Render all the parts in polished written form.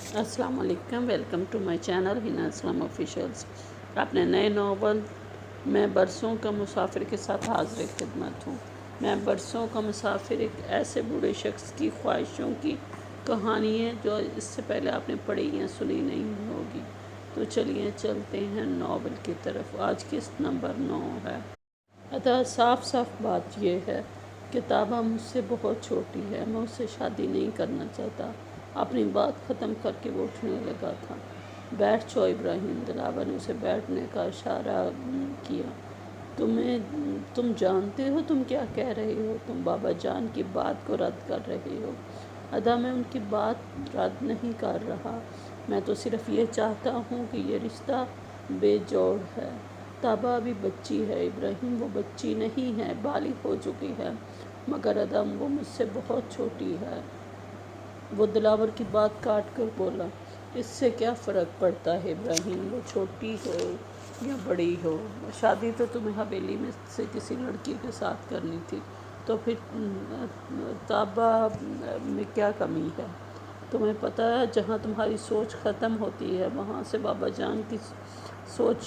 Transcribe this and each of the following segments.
अस्सलाम वालेकुम, welcome to my channel Hina Islam officials. अपने नए नावल मैं बरसों का मुसाफिर के साथ हाज़िर खिदमत हूँ। मैं बरसों का मुसाफिर एक ऐसे बूढ़े शख्स की ख्वाहिशों की कहानी है जो इससे पहले आपने पढ़ी या सुनी नहीं होगी। तो चलिए चलते हैं नावल की तरफ। आज किस्त नंबर 9 है। अतः साफ साफ बात यह है कि ताबा मुझसे बहुत छोटी है। मैं उससे शादी नहीं करना चाहता। अपनी बात ख़त्म करके वो उठने लगा था। बैठ जाओ इब्राहिम, दिलावर ने उसे बैठने का इशारा किया। तुम जानते हो तुम क्या कह रहे हो? तुम बाबा जान की बात को रद्द कर रहे हो। अदा मैं उनकी बात रद्द नहीं कर रहा। मैं तो सिर्फ ये चाहता हूँ कि ये रिश्ता बेजोड़ है। ताबा अभी बच्ची है इब्राहिम, वो बच्ची नहीं है, बालिग हो चुकी है, मगर अदम वो मुझसे बहुत छोटी है। वो दिलावर की बात काट कर बोला, इससे क्या फ़र्क पड़ता है इब्राहिम, वो छोटी हो या बड़ी हो। शादी तो तुम्हें हवेली में से किसी लड़की के साथ करनी थी, तो फिर ताबा में क्या कमी है? तुम्हें पता है जहाँ तुम्हारी सोच ख़त्म होती है वहाँ से बाबा जान की सोच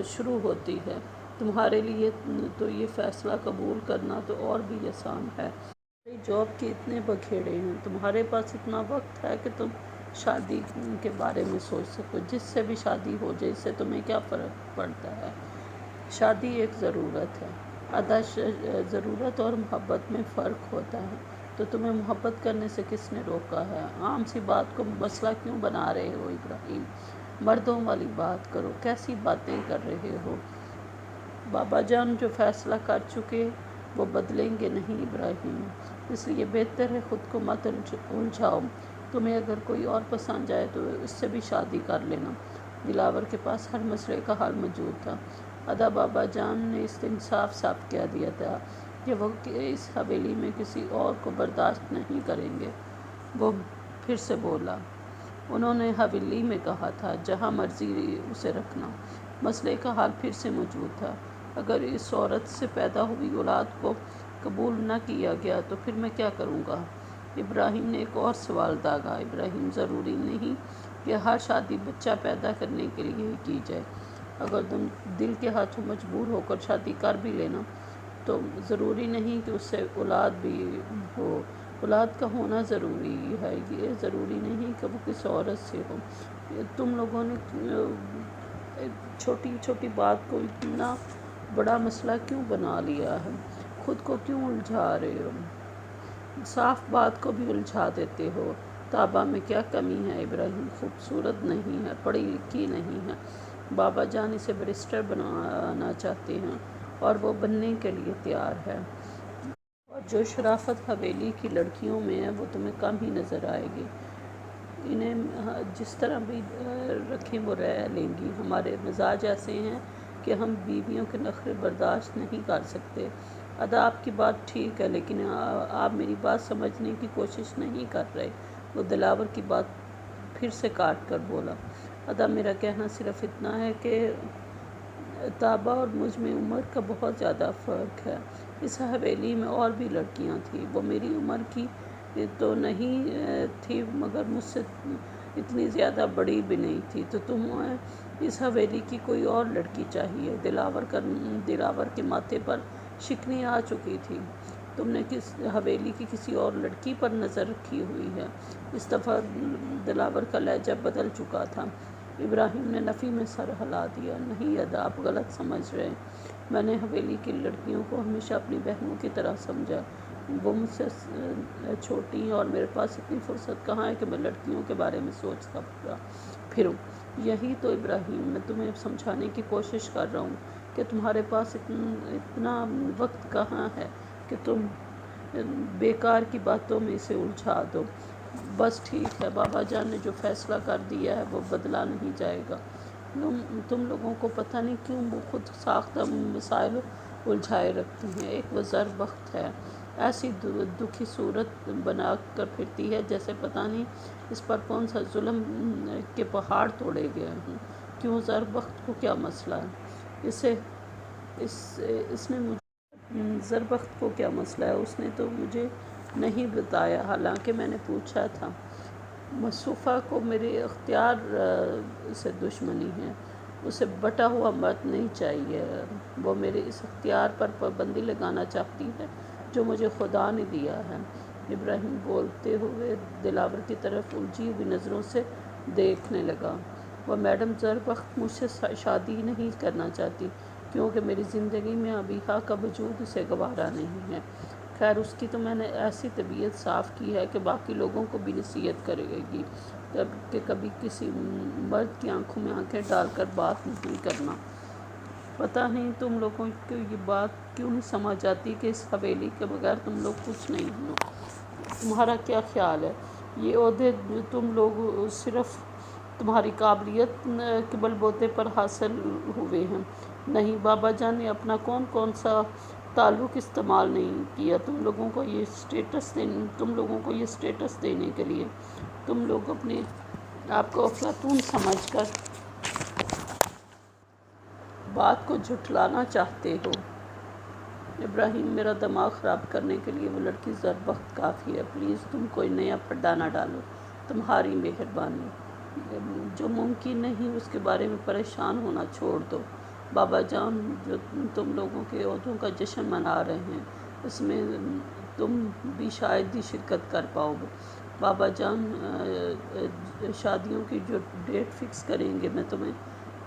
शुरू होती है। तुम्हारे लिए तो ये फ़ैसला कबूल करना तो और भी आसान है। तुम्हारी जॉब के इतने बखेड़े हैं, तुम्हारे पास इतना वक्त है कि तुम शादी के बारे में सोच सको। जिससे भी शादी हो जाए इससे तुम्हें क्या फ़र्क पड़ता है? शादी एक ज़रूरत है। अदा ज़रूरत और मोहब्बत में फ़र्क होता है। तो तुम्हें मोहब्बत करने से किसने रोका है? आम सी बात को मसला क्यों बना रहे हो इब्राहिम? मर्दों वाली बात करो। कैसी बातें कर रहे हो? बाबा जान जो फ़ैसला कर चुके वो बदलेंगे नहीं इब्राहिम, इसलिए बेहतर है ख़ुद को मत उलझाओ। तुम्हें अगर कोई और पसंद आए तो उससे भी शादी कर लेना। दिलावर के पास हर मसले का हल मौजूद था। अदा बाबा जान ने इस दिन साफ साफ कह दिया था कि वो इस हवेली में किसी और को बर्दाश्त नहीं करेंगे। वो फिर से बोला, उन्होंने हवेली में कहा था, जहाँ मर्जी उसे रखना। मसले का हल फिर से मौजूद था। अगर इस औरत से पैदा हुई औलाद को कबूल न किया गया तो फिर मैं क्या करूँगा? इब्राहिम ने एक और सवाल दागा। इब्राहिम, ज़रूरी नहीं कि हर शादी बच्चा पैदा करने के लिए ही की जाए। अगर तुम दिल के हाथों मजबूर होकर शादी कर भी लेना तो ज़रूरी नहीं कि उससे औलाद भी हो। औलाद का होना ज़रूरी है, ये ज़रूरी नहीं कि वो किसी औरत से हो। तुम लोगों ने छोटी छोटी बात को इतना बड़ा मसला क्यों बना लिया है? ख़ुद को क्यों उलझा रहे हो? साफ बात को भी उलझा देते हो। ताबा में क्या कमी है इब्राहिम? खूबसूरत नहीं है, पढ़ी लिखी नहीं है। बाबा जान इसे बैरिस्टर बनाना चाहते हैं और वो बनने के लिए तैयार है। और जो शराफत हवेली की लड़कियों में है वो तुम्हें कम ही नज़र आएगी। इन्हें जिस तरह भी रखें वो रह लेंगी। हमारे मिजाज ऐसे हैं कि हम बीवियों के नखरे बर्दाश्त नहीं कर सकते। अदा आपकी बात ठीक है, लेकिन आप मेरी बात समझने की कोशिश नहीं कर रहे। वो दिलावर की बात फिर से काट कर बोला, अदा मेरा कहना सिर्फ इतना है कि ताबा और मुझ में उम्र का बहुत ज़्यादा फ़र्क है। इस हवेली में और भी लड़कियां थीं, वो मेरी उम्र की तो नहीं थी, मगर मुझसे इतनी ज़्यादा बड़ी भी नहीं थी। तो तुम्हें इस हवेली की कोई और लड़की चाहिए। दिलावर के माथे पर शिकनी आ चुकी थी। तुमने किस हवेली की किसी और लड़की पर नज़र रखी हुई है? इस दफ़ा दिलावर का लहजा बदल चुका था। इब्राहिम ने नफ़ी में सर हिला दिया। नहीं अदा, आप गलत समझ रहे। मैंने हवेली की लड़कियों को हमेशा अपनी बहनों की तरह समझा। वो मुझसे छोटी हैं और मेरे पास इतनी फुर्सत कहाँ है कि मैं लड़कियों के बारे में सोचता फिरूँ। यही तो इब्राहिम मैं तुम्हें समझाने की कोशिश कर रहा हूँ कि तुम्हारे पास इतना वक्त कहाँ है कि तुम बेकार की बातों में इसे उलझा दो। बस ठीक है, बाबा जान ने जो फ़ैसला कर दिया है वो बदला नहीं जाएगा। तुम लोगों को पता नहीं क्यों वो खुद साख्ता मसाइल उलझाए रखती हैं। एक वज़र वक्त है, ऐसी दुखी सूरत बना कर फिरती है जैसे पता नहीं इस पर कौन सा जुल्म के पहाड़ तोड़े गए हैं। क्यों ज़र वक्त को क्या मसला है? इसने मुझे ज़रबख्त को क्या मसला है? उसने तो मुझे नहीं बताया, हालांकि मैंने पूछा था। مصطفیٰ کو میرے اختیار سے دشمنی ہے، اسے بٹا ہوا مرد نہیں چاہیے، وہ میرے اس اختیار پر پابندی لگانا چاہتی ہے جو مجھے خدا نے دیا ہے۔ ابراہیم بولتے ہوئے دلاور کی طرف الجھی ہوئی نظروں سے دیکھنے لگا۔ وہ میڈم زربخت مجھ سے شادی نہیں کرنا چاہتی کیونکہ میری زندگی میں ابیحا کا وجود اسے گوارا نہیں ہے۔ خیر اس کی تو میں نے ایسی طبیعت صاف کی ہے کہ باقی لوگوں کو بھی نصیحت کرے گی کہ کبھی کسی مرد کی آنکھوں میں آنکھیں ڈال کر بات نہیں کرنا۔ پتہ نہیں تم لوگوں کو یہ بات کیوں نہیں سمجھ آتی کہ اس حویلی کے بغیر تم لوگ کچھ نہیں ہو۔ تمہارا کیا خیال ہے؟ یہ عہدے جو تم لوگ صرف تمہاری قابلیت کے بل بوتے پر حاصل ہوئے ہیں۔ نہیں، بابا جان نے اپنا کون سا تعلق استعمال نہیں کیا تم لوگوں کو یہ اسٹیٹس دینے کے لیے۔ تم لوگ اپنے آپ کو افلاطون سمجھ کر بات کو جھٹلانا چاہتے ہو۔ ابراہیم، میرا دماغ خراب کرنے کے لیے وہ لڑکی زربخت کافی ہے، پلیز تم کوئی نیا پھڈا نہ ڈالو، تمہاری مہربانی۔ جو ممکن نہیں اس کے بارے میں پریشان ہونا چھوڑ دو۔ بابا جان جو تم لوگوں کے عہدوں کا جشن منا رہے ہیں اس میں تم بھی شاید ہی شرکت کر پاؤ گے۔ بابا جان شادیوں کی جو ڈیٹ فکس کریں گے میں تمہیں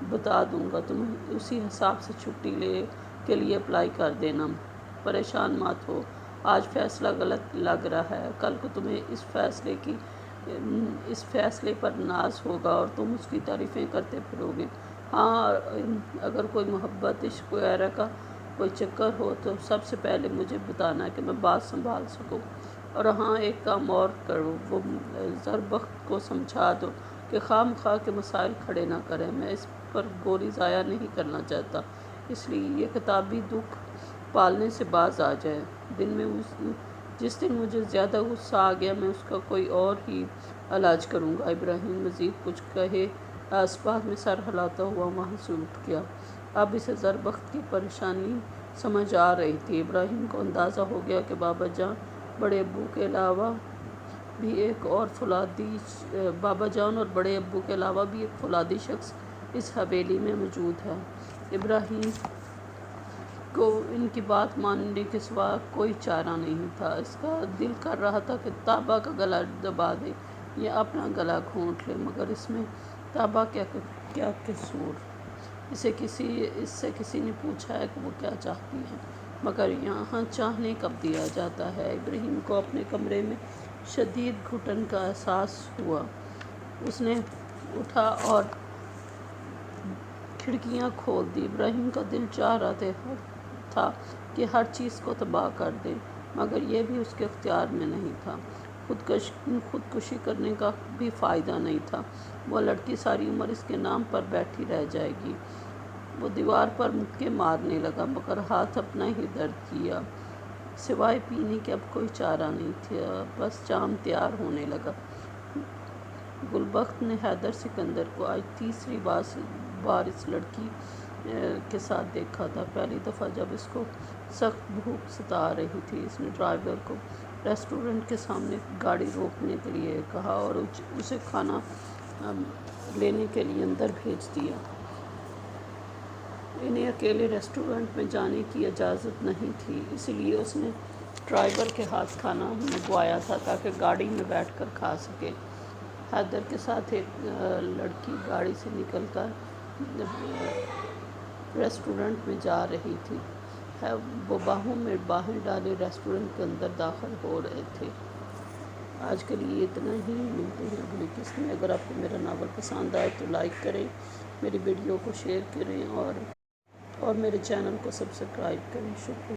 بتا دوں گا، تم اسی حساب سے چھٹی کے لیے اپلائی کر دینا۔ پریشان مت ہو، آج فیصلہ غلط لگ رہا ہے، کل کو تمہیں اس فیصلے پر ناز ہوگا اور تم اس کی تعریفیں کرتے پھرو گے۔ ہاں، اگر کوئی محبت عشق وغیرہ کا کوئی چکر ہو تو سب سے پہلے مجھے بتانا کہ میں بات سنبھال سکوں۔ اور ہاں، ایک کام اور کرو، وہ زربخت کو سمجھا دو کہ خواہ مخواہ کے مسائل کھڑے نہ کریں، میں اس پر گولی ضائع نہیں کرنا چاہتا، اس لیے یہ کتابی دکھ پالنے سے باز آ جائے۔ جس دن مجھے زیادہ غصہ آ گیا میں اس کا کوئی اور ہی علاج کروں گا۔ ابراہیم مزید کچھ کہے آس پاس میں سر ہلاتا ہوا وہاں سے اٹھ گیا۔ اب اسے زربخت کی پریشانی سمجھ آ رہی تھی۔ ابراہیم کو اندازہ ہو گیا کہ بابا جان اور بڑے ابو کے علاوہ بھی ایک فولادی شخص اس حویلی میں موجود ہے۔ ابراہیم کو ان کی بات ماننے کے سوا کوئی چارہ نہیں تھا۔ اس کا دل کر رہا تھا کہ طابہ کا گلا دبا دے یا اپنا گلا گھونٹ لے، مگر اس میں طابہ کیا قصور؟ اس سے کسی نے پوچھا ہے کہ وہ کیا چاہتی ہے؟ مگر یہاں چاہنے کب دیا جاتا ہے؟ ابراہیم کو اپنے کمرے میں شدید گھٹن کا احساس ہوا۔ اس نے اٹھا اور کھڑکیاں کھول دی۔ ابراہیم کا دل چاہ رہا تھا کہ ہر چیز کو تباہ کر دے، مگر یہ بھی اس کے اختیار میں نہیں تھا۔ خودکشی کرنے کا بھی فائدہ نہیں تھا، وہ لڑکی ساری عمر اس کے نام پر بیٹھی رہ جائے گی۔ وہ دیوار پر مکے مارنے لگا مگر ہاتھ اپنا ہی درد کیا۔ سوائے پینے کے اب کوئی چارہ نہیں تھا، بس جام تیار ہونے لگا۔ گلبخت نے حیدر سکندر کو آج تیسری بار اس لڑکی کے ساتھ دیکھا تھا۔ پہلی دفعہ جب اس کو سخت بھوک ستا رہی تھی، اس نے ڈرائیور کو ریسٹورنٹ کے سامنے گاڑی روکنے کے لیے کہا اور اسے کھانا لینے کے لیے اندر بھیج دیا۔ انہیں اکیلے ریسٹورنٹ میں جانے کی اجازت نہیں تھی، اس لیے اس نے ڈرائیور کے ہاتھ کھانا منگوایا تھا تاکہ گاڑی میں بیٹھ کر کھا سکے۔ حیدر کے ساتھ ایک لڑکی گاڑی سے نکل کر ریسٹورنٹ میں جا رہی تھی۔ وہ باہوں میں باہیں ڈالے ریسٹورنٹ کے اندر داخل ہو رہے تھے۔ آج کے لیے اتنا ہی، ملتے ہیں اگلی قسط میں۔ اگر آپ کو میرا ناول پسند آئے تو لائک کریں، میری ویڈیو کو شیئر کریں اور میرے چینل کو سبسکرائب کریں۔ شکریہ۔